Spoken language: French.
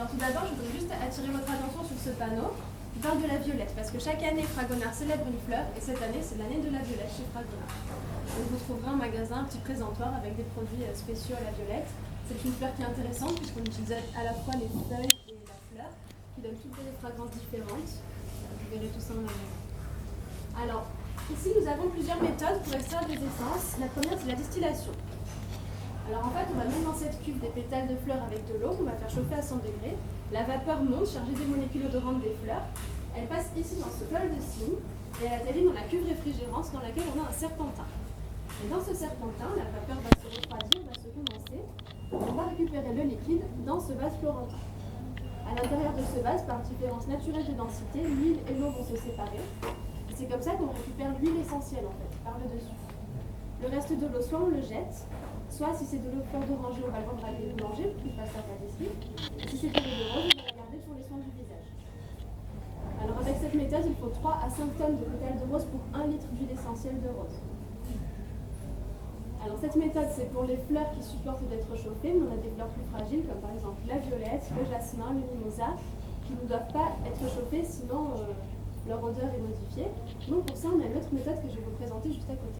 Alors tout d'abord, je voudrais juste attirer votre attention sur ce panneau qui parle de la violette, parce que chaque année, Fragonard célèbre une fleur, et cette année, c'est l'année de la violette chez Fragonard. Donc vous trouverez en magasin un petit présentoir avec des produits spéciaux à la violette. C'est une fleur qui est intéressante puisqu'on utilise à la fois les feuilles et la fleur, qui donnent toutes des fragrances différentes. Vous verrez tout ça en magasin. Alors, ici, nous avons plusieurs méthodes pour extraire des essences. La première, c'est la distillation. Alors en fait, on va mettre dans cette cuve des pétales de fleurs avec de l'eau qu'on va faire chauffer à 100 degrés. La vapeur monte, chargée des molécules odorantes des fleurs. Elle passe ici dans ce bol de cygne et elle atterrit dans la cuve réfrigérante dans laquelle on a un serpentin. Et dans ce serpentin, la vapeur va se refroidir, va se condenser. On va récupérer le liquide dans ce vase florentin. À l'intérieur de ce vase, par différence naturelle de densité, l'huile et l'eau vont se séparer. C'est comme ça qu'on récupère l'huile essentielle en fait, par le dessus. Le reste de l'eau, soit on le jette, soit si c'est de l'eau de fleur d'oranger, on va le vendre à des boulangers pour qu'ils fassent la pâtisserie. Et si c'est de l'eau de rose, on va la garder pour les soins du visage. Alors avec cette méthode, il faut 3 à 5 tonnes de pétales de rose pour 1 litre d'huile essentielle de rose. Alors cette méthode, c'est pour les fleurs qui supportent d'être chauffées, mais on a des fleurs plus fragiles, comme par exemple la violette, le jasmin, le mimosa, qui ne doivent pas être chauffées, sinon leur odeur est modifiée. Donc pour ça, on a une autre méthode que je vais vous présenter juste à côté.